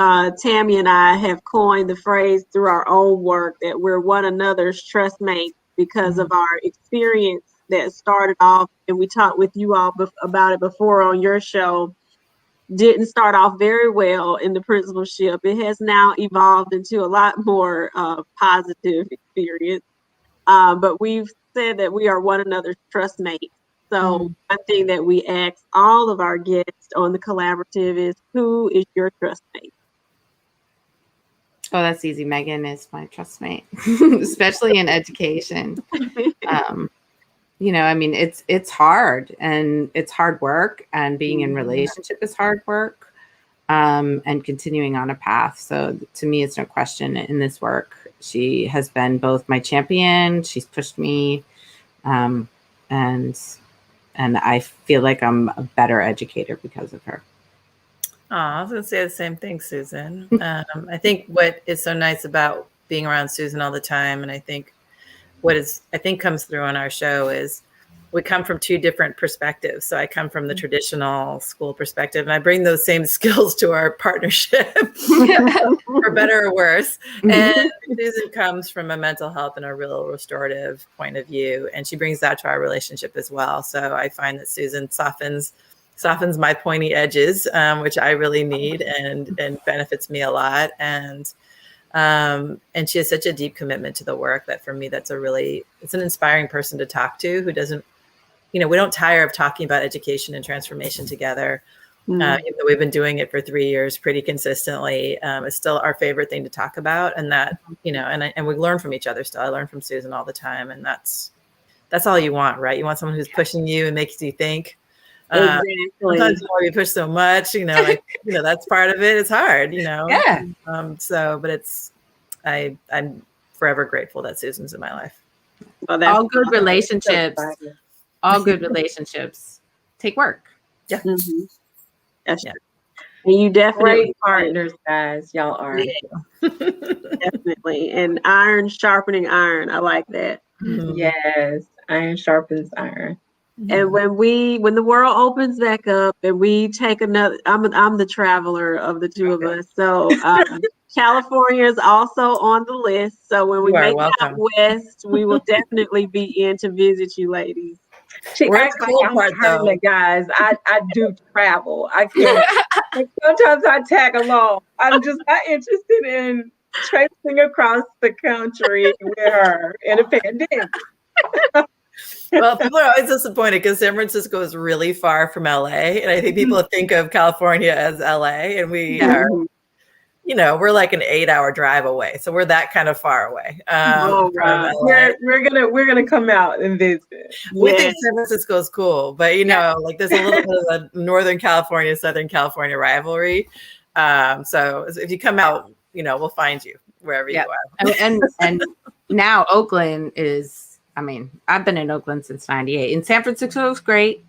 Tammy and I have coined the phrase through our own work that we're one another's trust mates because of our experience that started off, and we talked with you all about it before on your show, didn't start off very well in the principalship. It has now evolved into a lot more positive experience. But we've said that we are one another's trust mates. So one thing that we ask all of our guests on the collaborative is, who is your trust mate? Oh, that's easy. Megan is my trust mate, especially in education. It's hard, and it's hard work, and being in relationship is hard work, and continuing on a path. So to me, it's no question in this work. She has been both my champion. She's pushed me, and I feel like I'm a better educator because of her. I was going to say the same thing, Susan. I think what is so nice about being around Susan all the time, and I think comes through on our show, is we come from two different perspectives. So I come from the traditional school perspective, and I bring those same skills to our partnership, for better or worse. And Susan comes from a mental health and a real restorative point of view, and she brings that to our relationship as well. So I find that Susan softens my pointy edges, which I really need, and benefits me a lot. And she has such a deep commitment to the work that for me, it's an inspiring person to talk to, who doesn't, we don't tire of talking about education and transformation together. Even though we've been doing it for 3 years pretty consistently, it's still our favorite thing to talk about. And that, and we learn from each other still. I learn from Susan all the time. And that's all you want, right? You want someone who's pushing you and makes you think. Exactly. Sometimes you push so much, that's part of it. It's hard, Yeah. I'm forever grateful that Susan's in my life. Well, all good relationships take work. Yeah. Mm-hmm. That's true. And you definitely great partners, guys. Y'all are. Yeah. Definitely. And iron sharpening iron. I like that. Mm-hmm. Yes. Iron sharpens iron. And when the world opens back up and we take another, I'm the traveler of the two of us. So California is also on the list. So when we make it out west, we will definitely be in to visit you ladies. She acts like I'm Carla, guys. I do travel. I can't. Sometimes I tag along. I'm just not interested in traipsing across the country with her in a pandemic. Well, people are always disappointed because San Francisco is really far from LA. And I think people think of California as LA, and we are, we're like an 8-hour drive away. So we're that kind of far away. From LA. We're gonna come out and visit. We think San Francisco is cool, but like there's a little bit of a Northern California, Southern California rivalry. So if you come out, we'll find you wherever you are. And now Oakland is, I've been in Oakland since '98. And San Francisco is great,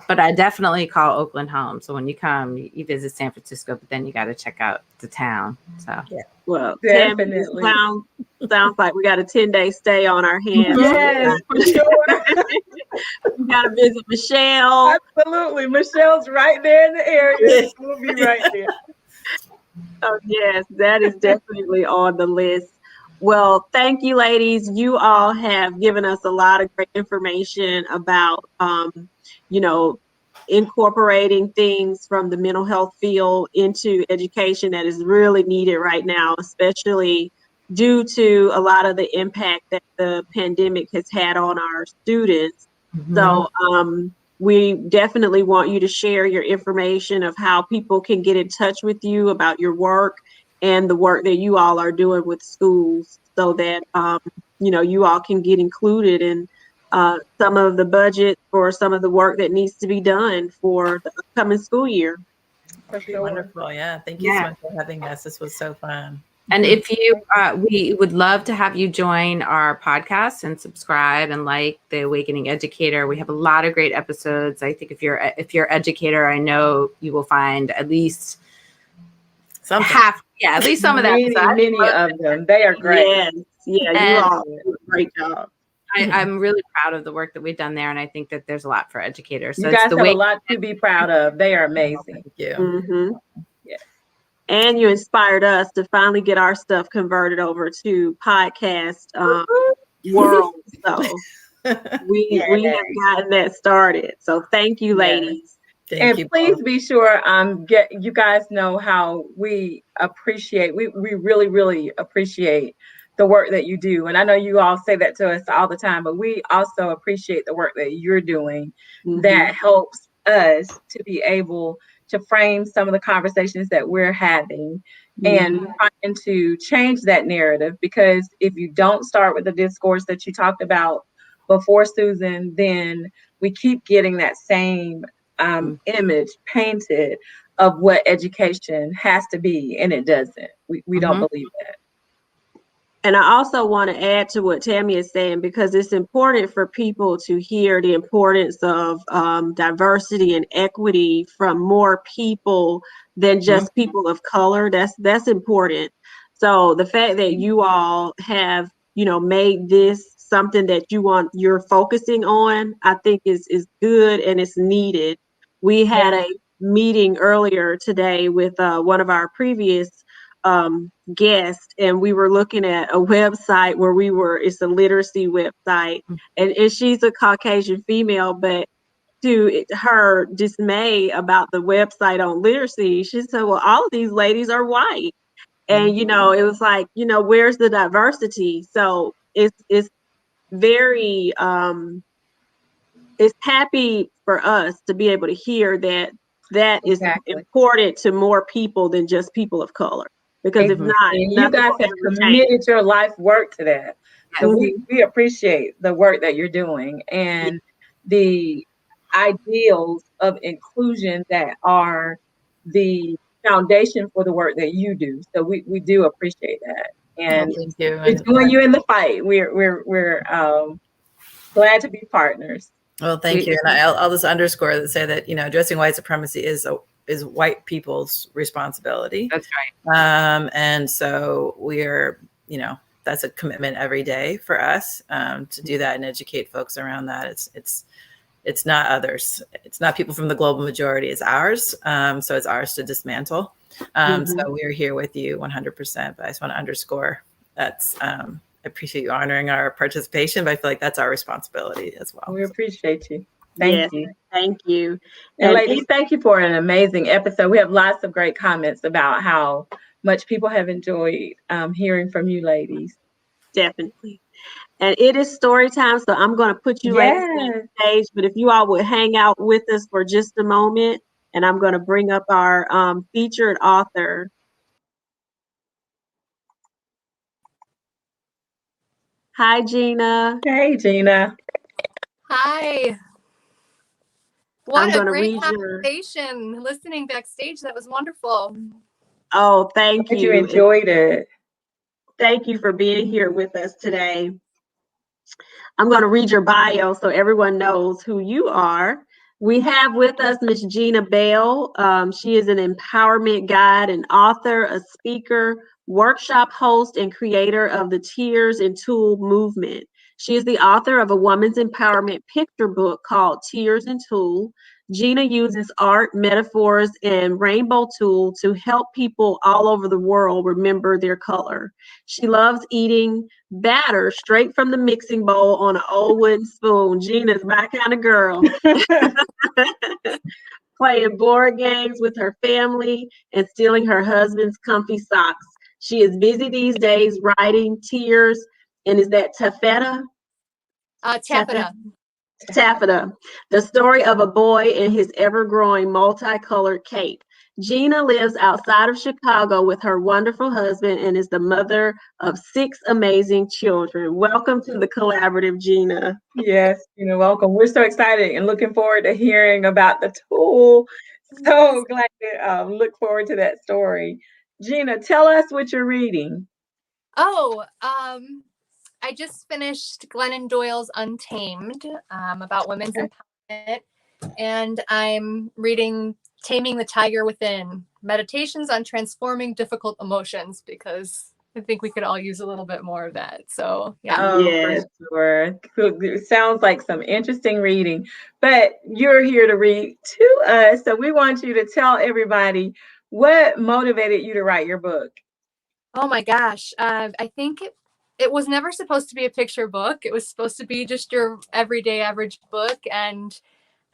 but I definitely call Oakland home. So when you come, you visit San Francisco, but then you got to check out the town. So well, definitely sounds like we got a 10-day stay on our hands. Yes, for sure. We got to visit Michelle. Absolutely, Michelle's right there in the area. We'll be right there. Oh yes, that is definitely on the list. Well, thank you, ladies. You all have given us a lot of great information about, incorporating things from the mental health field into education that is really needed right now, especially due to a lot of the impact that the pandemic has had on our students. So we definitely want you to share your information of how people can get in touch with you about your work and the work that you all are doing with schools, so that you all can get included in some of the budget or some of the work that needs to be done for the upcoming school year. For sure. Wonderful. Yeah. Thank you so much for having us. This was so fun. And if you, we would love to have you join our podcast and subscribe and like the Awakening Educator. We have a lot of great episodes. I think if you're educator, I know you will find at least at least some of that. Many of them. They are great. Yes. Yeah, you all do a great job. I'm really proud of the work that we've done there, and I think that there's a lot for educators. So you guys have a lot to be proud of. They are amazing. Thank you. Mm-hmm. Yeah. And you inspired us to finally get our stuff converted over to podcast world. So we have gotten that started. So thank you, ladies. Thank you please both. Be sure you guys know how we appreciate. We really, really appreciate the work that you do. And I know you all say that to us all the time, but we also appreciate the work that you're doing that helps us to be able to frame some of the conversations that we're having and trying to change that narrative. Because if you don't start with the discourse that you talked about before, Susan, then we keep getting that same image painted of what education has to be, and it doesn't. We don't believe that. And I also want to add to what Tammy is saying, because it's important for people to hear the importance of diversity and equity from more people than just people of color. That's important. So the fact that you all have, made this something that you're focusing on, I think is good and it's needed. We had a meeting earlier today with one of our previous guest, and we were looking at a website where it's a literacy website, and she's a Caucasian female, but to her dismay about the website on literacy, she said, well, all of these ladies are white. And it was like, where's the diversity? So it's very it's happy for us to be able to hear that is important to more people than just people of color. Because if not, you guys have committed your life work to that. So we appreciate the work that you're doing and the ideals of inclusion that are the foundation for the work that you do. So we do appreciate that. And thank you. We join you in the fight. We're glad to be partners. Well, thank you. And I'll just underscore and say that, addressing white supremacy is white people's responsibility. That's right. And so we're, that's a commitment every day for us to do that and educate folks around that. It's not others. It's not people from the global majority. It's ours. So it's ours to dismantle. So we're here with you 100%. But I just want to underscore that's, I appreciate you honoring our participation, but I feel like that's our responsibility as well. We appreciate you. Thank you. Thank you. And ladies, thank you for an amazing episode. We have lots of great comments about how much people have enjoyed hearing from you ladies. Definitely. And it is story time, so I'm going to put you ladies on the stage, but if you all would hang out with us for just a moment, and I'm going to bring up our featured author. Hi, Gina. Hey, Gina. Hi. What a great conversation. Listening backstage, that was wonderful. Oh, thank you. You enjoyed it. Thank you for being here with us today. I'm going to read your bio so everyone knows who you are. We have with us Miss Gina Bell. She is an empowerment guide, an author, a speaker, workshop host, and creator of the Tears and Tool movement. She is the author of a woman's empowerment picture book called Tears and Tool. Gina uses art, metaphors, and rainbow tool to help people all over the world remember their color. She loves eating batter straight from the mixing bowl on an old wooden spoon. Gina's my kind of girl. Playing board games with her family and stealing her husband's comfy socks. She is busy these days writing Tears, and is that taffeta? Taffeta. Taffeta, the story of a boy and his ever-growing multicolored cape. Gina lives outside of Chicago with her wonderful husband and is the mother of 6 amazing children. Welcome to the collaborative, Gina. Yes, welcome. We're so excited and looking forward to hearing about the tool. So glad to look forward to that story. Gina, tell us what you're reading. Oh, I just finished Glennon Doyle's Untamed, about women's empowerment, and I'm reading Taming the Tiger Within, Meditations on Transforming Difficult Emotions, because I think we could all use a little bit more of that. So, yeah. Oh, yes. For sure. It sounds like some interesting reading, but you're here to read to us. So we want you to tell everybody what motivated you to write your book. Oh my gosh. I think it was never supposed to be a picture book. It was supposed to be just your everyday average book. And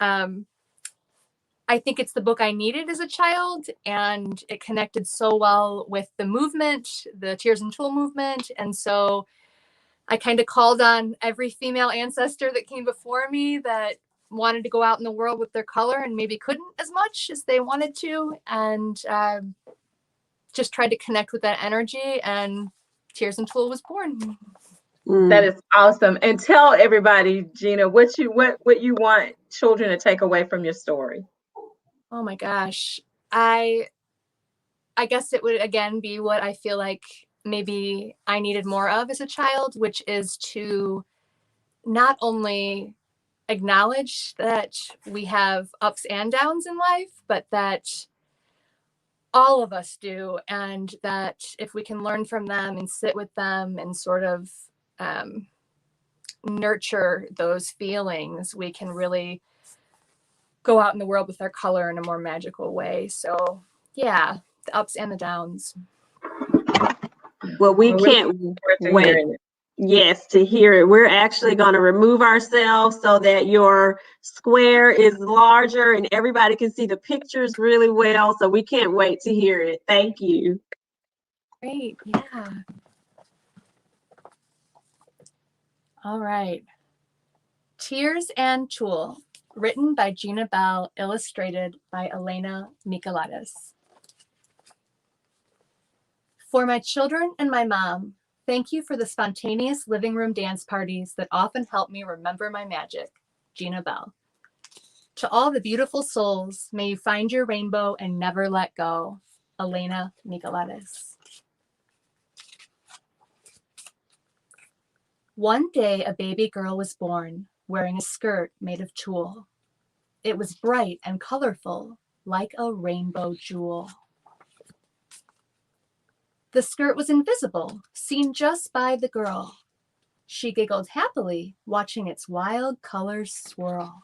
I think it's the book I needed as a child. And it connected so well with the movement, the Tears and Tool movement. And so I kind of called on every female ancestor that came before me that wanted to go out in the world with their color and maybe couldn't as much as they wanted to. And just tried to connect with that energy, and Tears and Tool was born. That is awesome. And tell everybody, Gina, what you want children to take away from your story. Oh my gosh. I guess it would again be what I feel like maybe I needed more of as a child, which is to not only acknowledge that we have ups and downs in life, but that all of us do, and that if we can learn from them and sit with them and sort of nurture those feelings, we can really go out in the world with our color in a more magical way. So yeah, the ups and the downs. Well, we can't wait. Yes, to hear it. We're actually going to remove ourselves so that your square is larger and everybody can see the pictures really well. So we can't wait to hear it. Thank you. Great. Yeah. All right. Tears and Tool, written by Gina Bell, illustrated by Elena Michelatis. For my children and my mom, thank you for the spontaneous living room dance parties that often help me remember my magic. Gina Bell. To all the beautiful souls, may you find your rainbow and never let go. Elena Michelatis. One day, a baby girl was born, wearing a skirt made of tulle. It was bright and colorful, like a rainbow jewel. The skirt was invisible, seen just by the girl. She giggled happily, watching its wild colors swirl.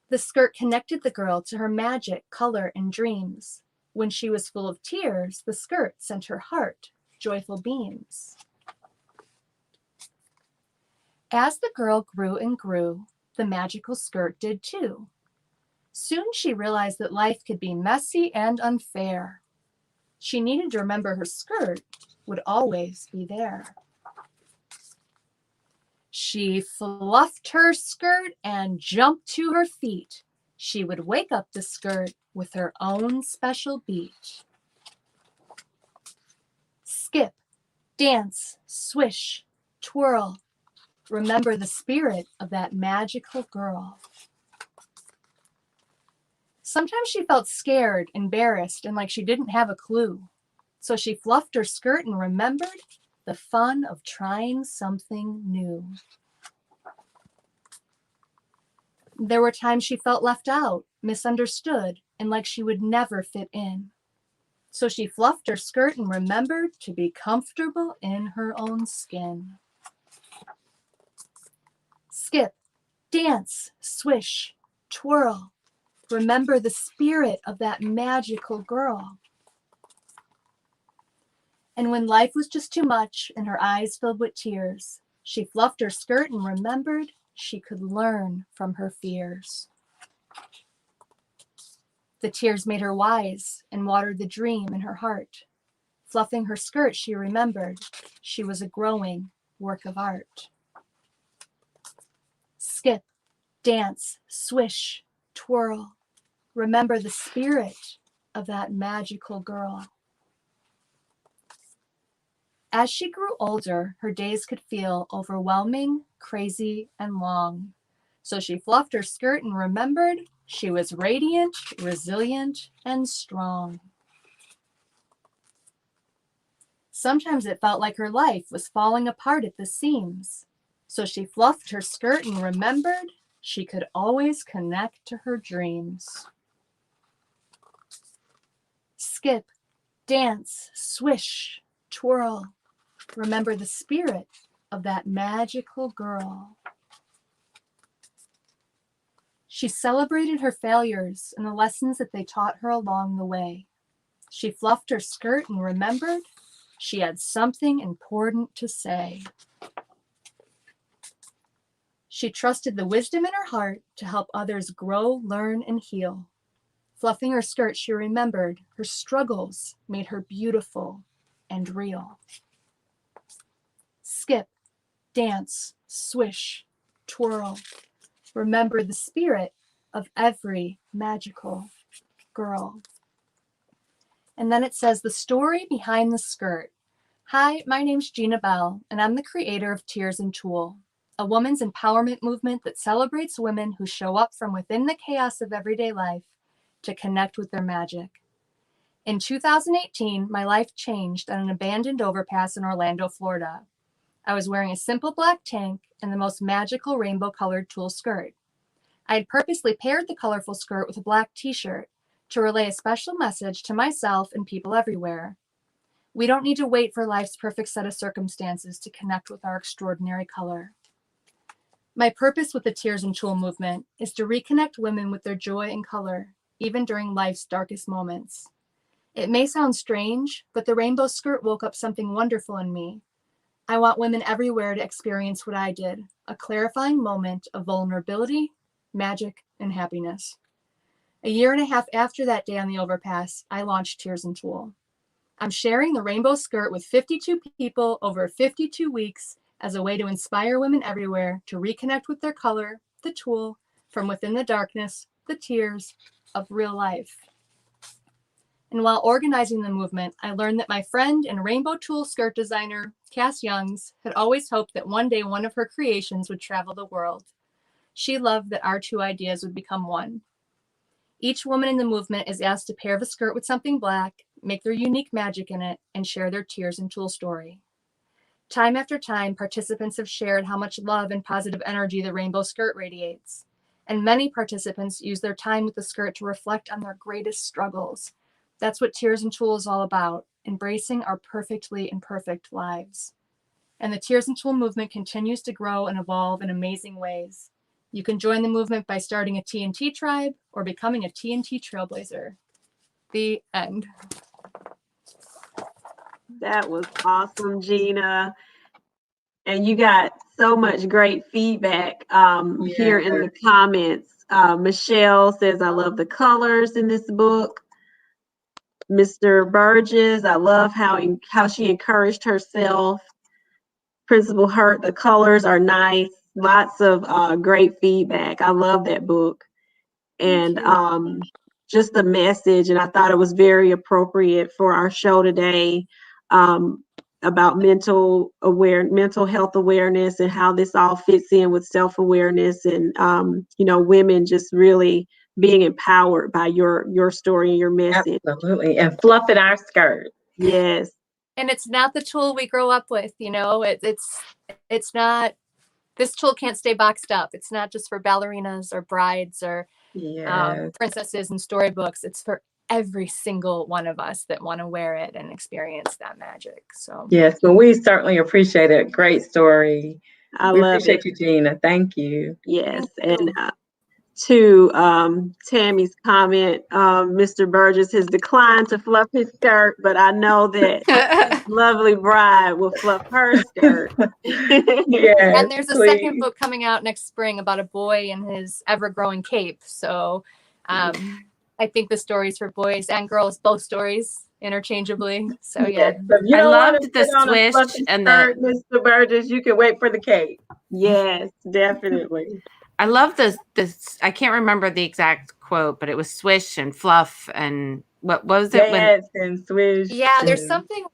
The skirt connected the girl to her magic, color, and dreams. When she was full of tears, the skirt sent her heart joyful beams. As the girl grew and grew, the magical skirt did too. Soon she realized that life could be messy and unfair. She needed to remember her skirt would always be there. She fluffed her skirt and jumped to her feet. She would wake up the skirt with her own special beat. Skip, dance, swish, twirl. Remember the spirit of that magical girl. Sometimes she felt scared, embarrassed, and like she didn't have a clue. So she fluffed her skirt and remembered the fun of trying something new. There were times she felt left out, misunderstood, and like she would never fit in. So she fluffed her skirt and remembered to be comfortable in her own skin. Skip, dance, swish, twirl. Remember the spirit of that magical girl. And when life was just too much and her eyes filled with tears, she fluffed her skirt and remembered she could learn from her fears. The tears made her wise and watered the dream in her heart. Fluffing her skirt, she remembered she was a growing work of art. dance, swish, twirl. Remember the spirit of that magical girl. As she grew older, her days could feel overwhelming, crazy, and long. So she fluffed her skirt and remembered she was radiant, resilient, and strong. Sometimes it felt like her life was falling apart at the seams. So she fluffed her skirt and remembered she could always connect to her dreams. Skip, dance, swish, twirl. Remember the spirit of that magical girl. She celebrated her failures and the lessons that they taught her along the way. She fluffed her skirt and remembered she had something important to say. She trusted the wisdom in her heart to help others grow, learn, and heal. Fluffing her skirt, she remembered her struggles made her beautiful and real. Skip, dance, swish, twirl. Remember the spirit of every magical girl. And then it says the story behind the skirt. Hi, my name's Gina Bell, and I'm the creator of Tears and Tulle, a woman's empowerment movement that celebrates women who show up from within the chaos of everyday life to connect with their magic. In 2018, my life changed at an abandoned overpass in Orlando, Florida. I was wearing a simple black tank and the most magical rainbow-colored tulle skirt. I had purposely paired the colorful skirt with a black t-shirt to relay a special message to myself and people everywhere. We don't need to wait for life's perfect set of circumstances to connect with our extraordinary color. My purpose with the Tears and Tulle movement is to reconnect women with their joy and color, even during life's darkest moments. It may sound strange, but the rainbow skirt woke up something wonderful in me. I want women everywhere to experience what I did, a clarifying moment of vulnerability, magic, and happiness. A year and a half after that day on the overpass, I launched Tears and Tulle. I'm sharing the rainbow skirt with 52 people over 52 weeks as a way to inspire women everywhere to reconnect with their color, the tulle, from within the darkness, the tears of real life. And while organizing the movement, I learned that my friend and rainbow tulle skirt designer, Cass Youngs, had always hoped that one day one of her creations would travel the world. She loved that our two ideas would become one. Each woman in the movement is asked to pair the skirt with something black, make their unique magic in it, and share their Tears and Tulle story. Time after time, participants have shared how much love and positive energy the rainbow skirt radiates. And many participants use their time with the skirt to reflect on their greatest struggles. That's what Tears and Tulle is all about, embracing our perfectly imperfect lives. And the Tears and Tulle movement continues to grow and evolve in amazing ways. You can join the movement by starting a TNT tribe or becoming a TNT trailblazer. The end. That was awesome, Gina. And you got so much great feedback here in the comments. Michelle says, I love the colors in this book. Mr. Burgess, I love how she encouraged herself. Principal Hurt, the colors are nice. Lots of great feedback. I love that book. And just the message, and I thought it was very appropriate for our show today about mental health awareness and how this all fits in with self-awareness and women just really being empowered by your story and your message. Absolutely. And fluffing our skirt. Yes. And it's not the tulle we grow up with, it's not, this tulle can't stay boxed up. It's not just for ballerinas or brides or princesses and storybooks. It's for every single one of us that want to wear it and experience that magic. So yes, well, we certainly appreciate it. Great story. We appreciate you, Gina. Thank you. Yes. And to Tammy's comment, Mr. Burgess has declined to fluff his skirt, but I know that lovely bride will fluff her skirt. Yes, and there's a second book coming out next spring about a boy and his ever-growing cape. So I think the stories for boys and girls, both stories interchangeably. So yeah. I loved the swish and Mr. Burgess, you can wait for the cape. Yes, definitely. I love this. I can't remember the exact quote, but it was swish and fluff and what was it? Dance and swish. Yeah, there's and- something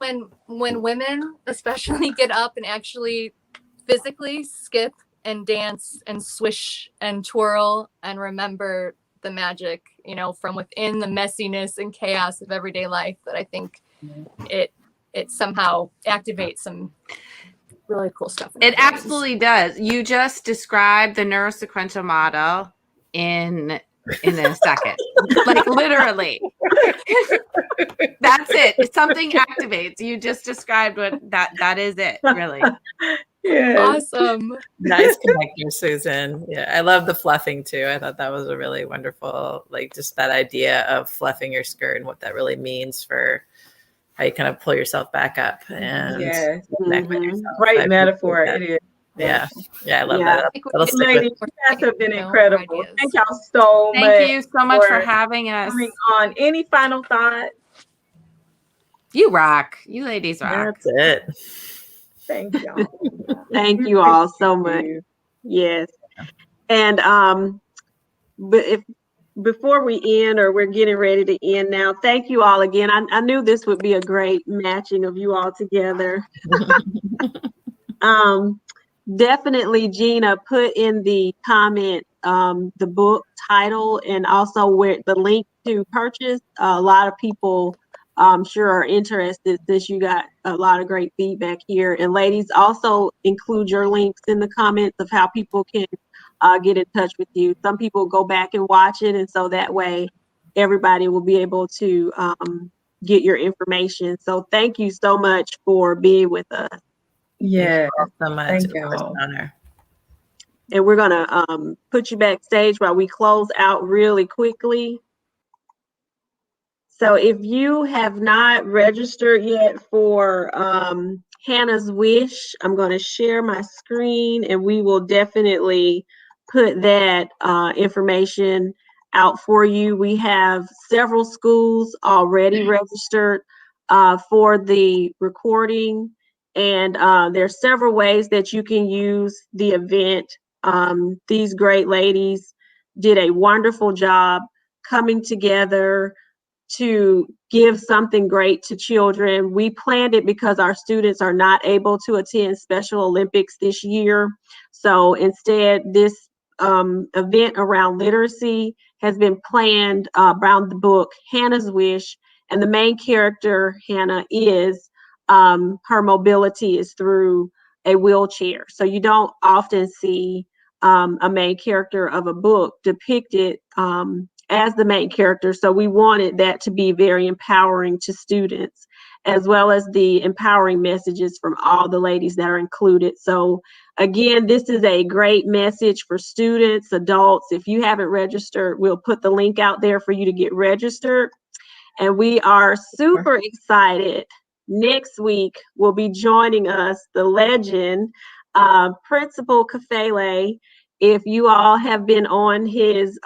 when women especially get up and actually physically skip and dance and swish and twirl and remember the magic, from within the messiness and chaos of everyday life, that I think it somehow activates some really cool stuff. It absolutely does. You just described the neurosequential model in a second. Like literally. That's it. Something activates. You just described what that is it, really. Yes. Awesome. Nice connector, Susan. Yeah, I love the fluffing too. I thought that was a really wonderful, like just that idea of fluffing your skirt and what that really means for how you kind of pull yourself back up and Yes. connect with yourself. Great metaphor. It is. Yeah, I love Yeah. that. That'll stick with Ladies, you guys have been incredible. Thank y'all so much. Thank you so much for having us. Coming on. Any final thoughts? You rock. You ladies rock. That's it. Thank y'all. Thank you all so much. Yes. And but before we end, or we're getting ready to end now, thank you all again. I knew this would be a great matching of you all together. Definitely, Gina, put in the comment the book title and also where the link to purchase. A lot of people I'm sure are interested, since you got a lot of great feedback here. And ladies, also include your links in the comments of how people can get in touch with you. Some people go back and watch it, and so that way everybody will be able to get your information. So thank you so much for being with us. Yeah, Thank you all so much. Thank It was y'all. an honor. And we're gonna put you backstage while we close out really quickly. So if you have not registered yet for Hannah's Wish, I'm going to share my screen and we will definitely put that information out for you. We have several schools already registered for the recording, and there's several ways that you can use the event. These great ladies did a wonderful job coming together to give something great to children. We planned it because our students are not able to attend Special Olympics this year. So instead, this event around literacy has been planned around the book Hannah's Wish. And the main character, Hannah, is her mobility is through a wheelchair. So you don't often see a main character of a book depicted as the main character. So we wanted that to be very empowering to students, as well as the empowering messages from all the ladies that are included. So again, this is a great message for students, adults. If you haven't registered, we'll put the link out there for you to get registered. And we are super excited. Next week will be joining us the legend, Principal Kafele. If you all have been on his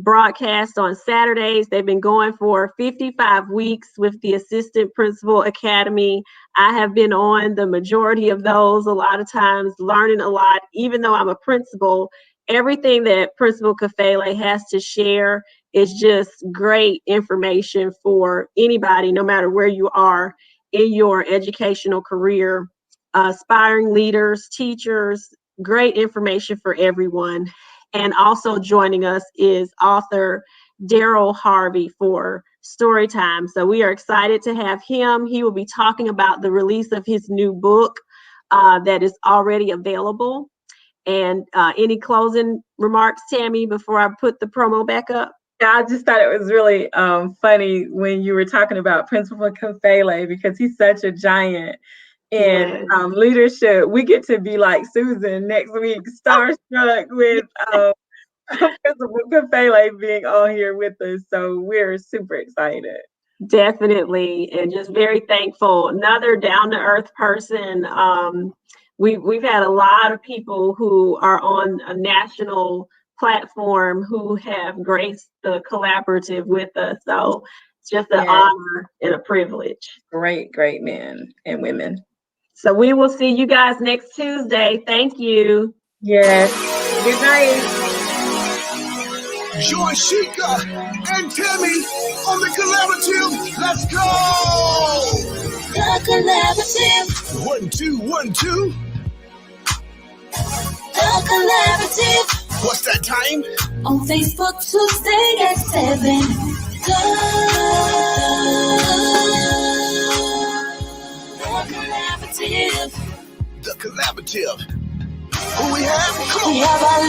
broadcast on Saturdays, they've been going for 55 weeks with the Assistant Principal Academy. I have been on the majority of those, a lot of times learning a lot. Even though I'm a principal, everything that Principal Kafele has to share is just great information for anybody, no matter where you are in your educational career. Aspiring leaders, teachers, great information for everyone. And also joining us is author Daryl Harvey for Storytime. So we are excited to have him. He will be talking about the release of his new book that is already available. And any closing remarks, Tammy, before I put the promo back up? I just thought it was really funny when you were talking about Principal Kafele, because he's such a giant in leadership. We get to be like Susan next week, starstruck with Principal Kafele being on here with us. So we're super excited. Definitely, and just very thankful. Another down-to-earth person. We've had a lot of people who are on a national platform who have graced the collaborative with us. So it's just an honor and a privilege. Great men and women. So we will see you guys next Tuesday. Thank you. Yes. Good night. Join Sheikah and Tammy on the collaborative. Let's go! The collaborative. 1, 2, 1, 2. The collaborative. What's that time? On Facebook Tuesday at 7. The collaborative. The collaborative. Who we have? Come on. We have our